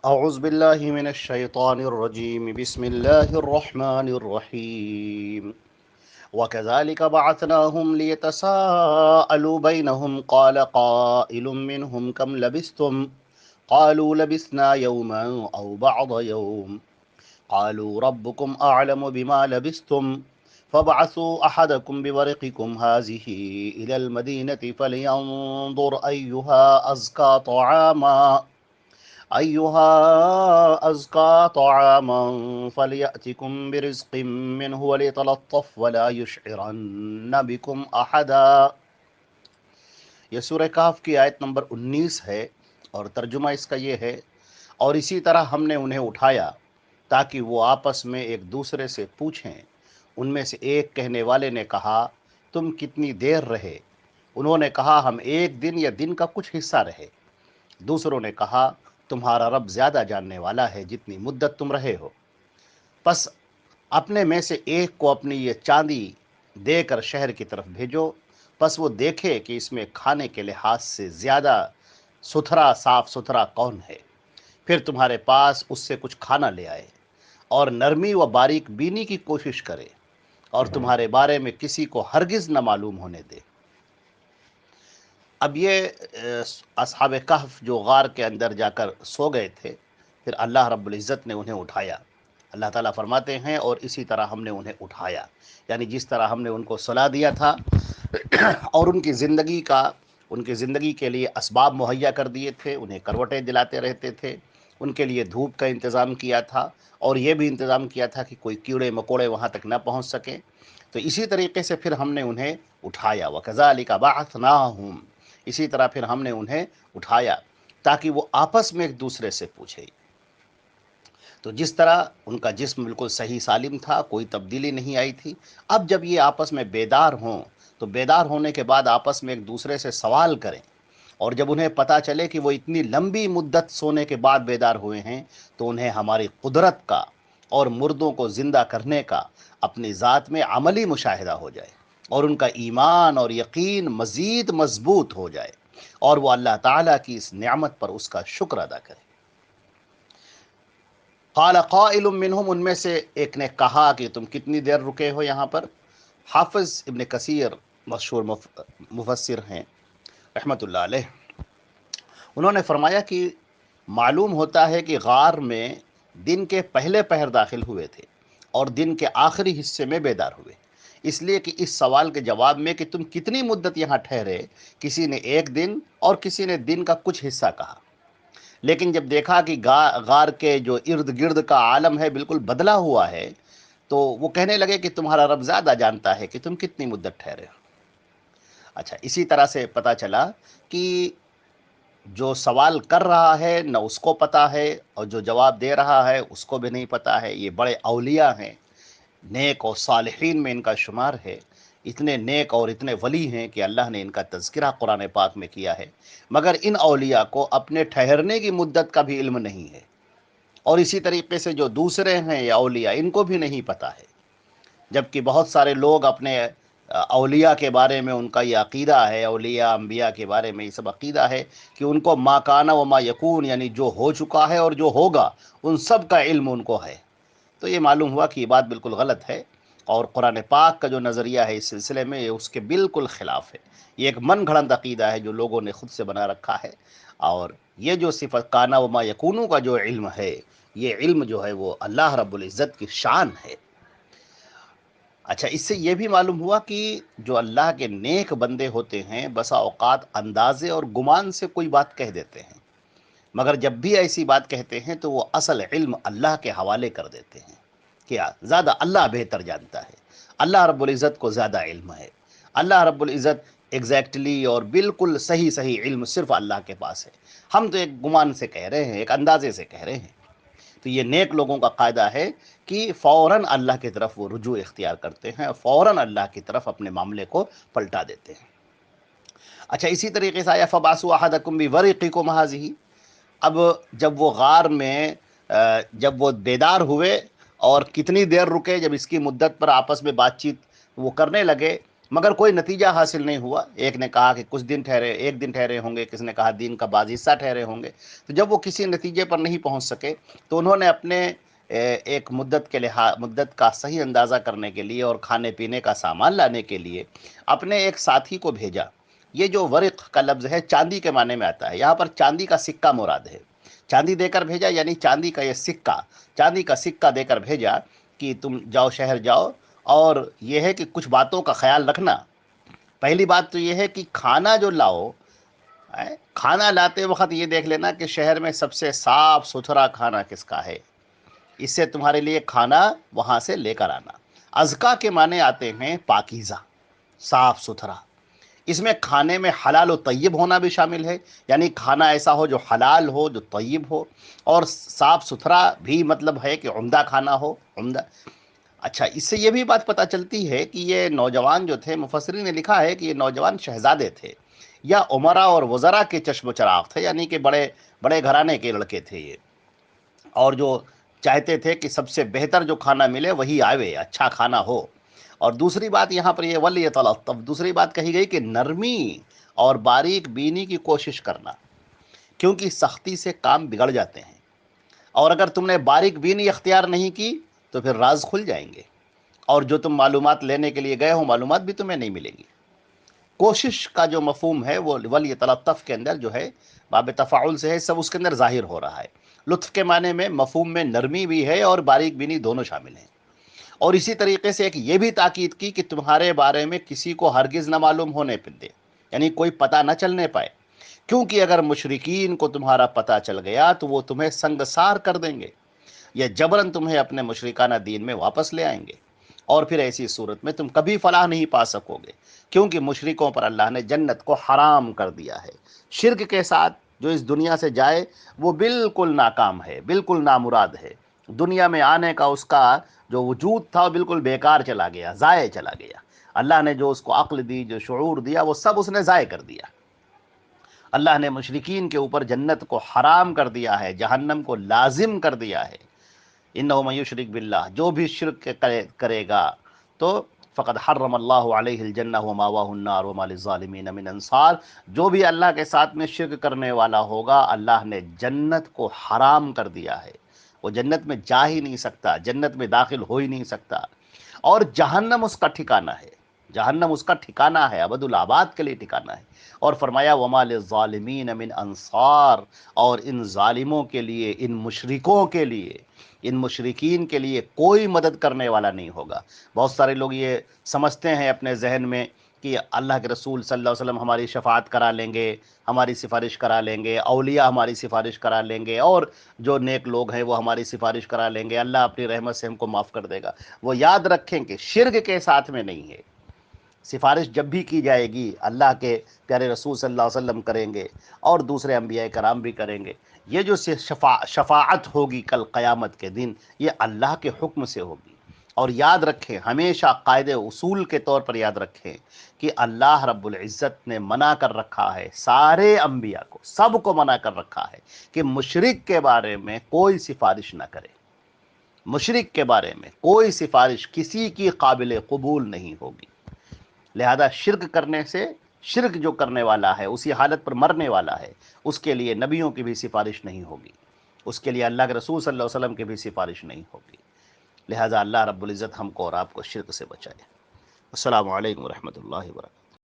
اعوذ باللہ من الشیطان الرجیم بسم اللہ الرحمن الرحیم وكذلك بعثناهم ليتساءلوا بينهم قال قائل منهم كم لبثتم قالوا لبثنا يوما أو بعض يوم قالوا ربكم أعلم بما لبثتم فابعثوا أحدكم بورقكم هذه إلى المدينة فلينظر أيها أزكى طعاما فليأتكم برزق منه وليتلطف ولا يشعرن بكم أحدا۔ یہ سورہ کہف کی آیت نمبر 19 ہے، اور ترجمہ اس کا یہ ہے: اور اسی طرح ہم نے انہیں اٹھایا تاکہ وہ آپس میں ایک دوسرے سے پوچھیں۔ ان میں سے ایک کہنے والے نے کہا، تم کتنی دیر رہے؟ انہوں نے کہا، ہم ایک دن یا دن کا کچھ حصہ رہے۔ دوسروں نے کہا، تمہارا رب زیادہ جاننے والا ہے جتنی مدت تم رہے ہو۔ پس اپنے میں سے ایک کو اپنی یہ چاندی دے کر شہر کی طرف بھیجو، پس وہ دیکھے کہ اس میں کھانے کے لحاظ سے زیادہ صاف ستھرا کون ہے، پھر تمہارے پاس اس سے کچھ کھانا لے آئے، اور نرمی و باریک بینی کی کوشش کرے، اور تمہارے بارے میں کسی کو ہرگز نہ معلوم ہونے دے۔ اب یہ اصحاب کہف جو غار کے اندر جا کر سو گئے تھے، پھر اللہ رب العزت نے انہیں اٹھایا۔ اللہ تعالیٰ فرماتے ہیں، اور اسی طرح ہم نے انہیں اٹھایا، یعنی جس طرح ہم نے ان کو صلا دیا تھا اور ان کی زندگی کے لیے اسباب مہیا کر دیے تھے، انہیں کروٹیں دلاتے رہتے تھے، ان کے لیے دھوپ کا انتظام کیا تھا، اور یہ بھی انتظام کیا تھا کہ کوئی کیڑے مکوڑے وہاں تک نہ پہنچ سکیں، تو اسی طریقے سے پھر ہم نے انہیں اٹھایا۔ وَكَذَلِكَ بَعَثْنَاهُمْ، اسی طرح پھر ہم نے انہیں اٹھایا تاکہ وہ آپس میں ایک دوسرے سے پوچھے۔ تو جس طرح ان کا جسم بالکل صحیح سالم تھا، کوئی تبدیلی نہیں آئی تھی، اب جب یہ آپس میں بیدار ہوں تو بیدار ہونے کے بعد آپس میں ایک دوسرے سے سوال کریں، اور جب انہیں پتہ چلے کہ وہ اتنی لمبی مدت سونے کے بعد بیدار ہوئے ہیں، تو انہیں ہماری قدرت کا اور مردوں کو زندہ کرنے کا اپنی ذات میں عملی مشاہدہ ہو جائے، اور ان کا ایمان اور یقین مزید مضبوط ہو جائے، اور وہ اللہ تعالیٰ کی اس نعمت پر اس کا شکر ادا کرے۔ قال قائل منہم، ان میں سے ایک نے کہا کہ تم کتنی دیر رکے ہو یہاں پر۔ حافظ ابن کثیر مشہور مفسر ہیں رحمۃ اللہ علیہ، انہوں نے فرمایا کہ معلوم ہوتا ہے کہ غار میں دن کے پہلے پہر داخل ہوئے تھے اور دن کے آخری حصے میں بیدار ہوئے، اس لیے کہ اس سوال کے جواب میں کہ تم کتنی مدت یہاں ٹھہرے، کسی نے ایک دن اور کسی نے دن کا کچھ حصہ کہا، لیکن جب دیکھا کہ غار کے جو ارد گرد کا عالم ہے بالکل بدلا ہوا ہے، تو وہ کہنے لگے کہ تمہارا رب زیادہ جانتا ہے کہ تم کتنی مدت ٹھہرے ہو۔ اچھا، اسی طرح سے پتہ چلا کہ جو سوال کر رہا ہے نہ اس کو پتہ ہے، اور جو جواب دے رہا ہے اس کو بھی نہیں پتہ ہے۔ یہ بڑے اولیاء ہیں، نیک اور صالحین میں ان کا شمار ہے، اتنے نیک اور اتنے ولی ہیں کہ اللہ نے ان کا تذکرہ قرآن پاک میں کیا ہے، مگر ان اولیاء کو اپنے ٹھہرنے کی مدت کا بھی علم نہیں ہے، اور اسی طریقے سے جو دوسرے ہیں یا اولیاء، ان کو بھی نہیں پتہ ہے، جبکہ بہت سارے لوگ اپنے اولیاء کے بارے میں ان کا یہ عقیدہ ہے، اولیاء انبیاء کے بارے میں یہ سب عقیدہ ہے کہ ان کو ما کانا و ما یکون، یعنی جو ہو چکا ہے اور جو ہوگا ان سب کا علم ان کو ہے۔ تو یہ معلوم ہوا کہ یہ بات بالکل غلط ہے، اور قرآن پاک کا جو نظریہ ہے اس سلسلے میں، یہ اس کے بالکل خلاف ہے۔ یہ ایک من گھڑنت عقیدہ ہے جو لوگوں نے خود سے بنا رکھا ہے، اور یہ جو صفت کانا و ما یکونو کا جو علم ہے، یہ علم جو ہے وہ اللہ رب العزت کی شان ہے۔ اچھا، اس سے یہ بھی معلوم ہوا کہ جو اللہ کے نیک بندے ہوتے ہیں بسا اوقات اندازے اور گمان سے کوئی بات کہہ دیتے ہیں، مگر جب بھی ایسی بات کہتے ہیں تو وہ اصل علم اللہ کے حوالے کر دیتے ہیں، کیا زیادہ اللہ بہتر جانتا ہے، اللہ رب العزت کو زیادہ علم ہے، اللہ رب العزت ایگزیکٹلی اور بالکل صحیح صحیح علم صرف اللہ کے پاس ہے، ہم تو ایک گمان سے کہہ رہے ہیں، ایک اندازے سے کہہ رہے ہیں۔ تو یہ نیک لوگوں کا قاعدہ ہے کہ فوراً اللہ کی طرف وہ رجوع اختیار کرتے ہیں، فوراً اللہ کی طرف اپنے معاملے کو پلٹا دیتے ہیں۔ اچھا، اسی طریقے سے آیا فَبَعْثُوا أَحَدَكُمْ بِوَرِقِكُمْ هَٰذِهِ، اب جب وہ غار میں جب وہ بیدار ہوئے اور کتنی دیر رکے، جب اس کی مدت پر آپس میں بات چیت وہ کرنے لگے، مگر کوئی نتیجہ حاصل نہیں ہوا. ایک نے کہا کہ کچھ دن ٹھہرے، ایک دن ٹھہرے ہوں گے، کسی نے کہا دین کا بعض حصہ ٹھہرے ہوں گے. تو جب وہ کسی نتیجے پر نہیں پہنچ سکے تو انہوں نے اپنے ایک مدت کا صحیح اندازہ کرنے کے لیے اور کھانے پینے کا سامان لانے کے لیے اپنے ایک ساتھی کو بھیجا. یہ جو ورق کا لفظ ہے چاندی کے معنی میں آتا ہے، یہاں پر چاندی کا سکہ مراد ہے. چاندی دے کر بھیجا، یعنی چاندی کا یہ سکہ، چاندی کا سکہ دے کر بھیجا کہ تم جاؤ، شہر جاؤ، اور یہ ہے کہ کچھ باتوں کا خیال رکھنا. پہلی بات تو یہ ہے کہ کھانا جو لاؤ، کھانا لاتے وقت یہ دیکھ لینا کہ شہر میں سب سے صاف ستھرا کھانا کس کا ہے. اس سے تمہارے لیے کھانا وہاں سے لے کر آنا. ازکا کے معنی آتے ہیں پاکیزہ، صاف ستھرا. اس میں کھانے میں حلال و طیب ہونا بھی شامل ہے، یعنی کھانا ایسا ہو جو حلال ہو، جو طیب ہو، اور صاف ستھرا بھی مطلب ہے کہ عمدہ کھانا ہو، عمدہ. اچھا، اس سے یہ بھی بات پتہ چلتی ہے کہ یہ نوجوان جو تھے، مفسرین نے لکھا ہے کہ یہ نوجوان شہزادے تھے یا عمرا اور وزراء کے چشم و چراغ تھے، یعنی کہ بڑے بڑے گھرانے کے لڑکے تھے یہ، اور جو چاہتے تھے کہ سب سے بہتر جو کھانا ملے وہی آوے، اچھا کھانا ہو. اور دوسری بات یہاں پر یہ ولیطلطف، دوسری بات کہی گئی کہ نرمی اور باریک بینی کی کوشش کرنا، کیونکہ سختی سے کام بگڑ جاتے ہیں، اور اگر تم نے باریک بینی اختیار نہیں کی تو پھر راز کھل جائیں گے، اور جو تم معلومات لینے کے لیے گئے ہو معلومات بھی تمہیں نہیں ملیں گی. کوشش کا جو مفہوم ہے وہ ولیطلطف کے اندر جو ہے باب تفاعل سے ہے، سب اس کے اندر ظاہر ہو رہا ہے. لطف کے معنی میں مفہوم میں نرمی بھی ہے اور باریک بینی دونوں شامل ہیں. اور اسی طریقے سے ایک یہ بھی تاکید کی کہ تمہارے بارے میں کسی کو ہرگز نہ معلوم ہونے دے، یعنی کوئی پتہ نہ چلنے پائے، کیونکہ اگر مشرکین کو تمہارا پتہ چل گیا تو وہ تمہیں سنگسار کر دیں گے یا جبراً تمہیں اپنے مشرکانہ دین میں واپس لے آئیں گے، اور پھر ایسی صورت میں تم کبھی فلاح نہیں پا سکو گے، کیونکہ مشرکوں پر اللہ نے جنت کو حرام کر دیا ہے. شرک کے ساتھ جو اس دنیا سے جائے وہ بالکل ناکام ہے، بالکل نامراد ہے. دنیا میں آنے کا اس کا جو وجود تھا وہ بالکل بیکار چلا گیا، ضائع چلا گیا. اللہ نے جو اس کو عقل دی، جو شعور دیا، وہ سب اس نے ضائع کر دیا. اللہ نے مشرکین کے اوپر جنت کو حرام کر دیا ہے، جہنم کو لازم کر دیا ہے. انہ من یشرک باللہ، جو بھی شرک کرے گا تو فقد حرم اللہ علیہ الجنہ وماواہ النار وما للظالمین من انصار. جو بھی اللہ کے ساتھ میں شرک کرنے والا ہوگا اللہ نے جنت کو حرام کر دیا ہے، وہ جنت میں جا ہی نہیں سکتا، جنت میں داخل ہو ہی نہیں سکتا. اور جہنم اس کا ٹھکانہ ہے، جہنم اس کا ٹھکانہ ہے، ابد الآباد کے لیے ٹھکانہ ہے. اور فرمایا وما للظالمین من انصار، اور ان ظالموں کے لیے، ان مشرکوں کے لیے، ان مشرکین کے لیے کوئی مدد کرنے والا نہیں ہوگا. بہت سارے لوگ یہ سمجھتے ہیں اپنے ذہن میں کہ اللہ کے رسول صلی اللہ علیہ وسلم ہماری شفاعت کرا لیں گے، ہماری سفارش کرا لیں گے، اولیاء ہماری سفارش کرا لیں گے، اور جو نیک لوگ ہیں وہ ہماری سفارش کرا لیں گے، اللہ اپنی رحمت سے ہم کو معاف کر دے گا. وہ یاد رکھیں کہ شرک کے ساتھ میں نہیں ہے. سفارش جب بھی کی جائے گی اللہ کے پیارے رسول صلی اللہ علیہ وسلم کریں گے، اور دوسرے انبیاء کرام بھی کریں گے. یہ جو شفاعت ہوگی کل قیامت کے دن، یہ اللہ کے حکم سے ہوگی. اور یاد رکھیں، ہمیشہ قاعدے اصول کے طور پر یاد رکھیں کہ اللہ رب العزت نے منع کر رکھا ہے، سارے انبیاء کو، سب کو منع کر رکھا ہے کہ مشرک کے بارے میں کوئی سفارش نہ کرے. مشرک کے بارے میں کوئی سفارش کسی کی قابل قبول نہیں ہوگی. لہذا شرک کرنے سے، شرک جو کرنے والا ہے اسی حالت پر مرنے والا ہے، اس کے لیے نبیوں کی بھی سفارش نہیں ہوگی، اس کے لیے اللہ کے رسول صلی اللہ علیہ وسلم کی بھی سفارش نہیں ہوگی. لہذا اللہ رب العزت ہم کو اور آپ کو شرک سے بچائے. السلام علیکم ورحمۃ اللہ وبرکاتہ.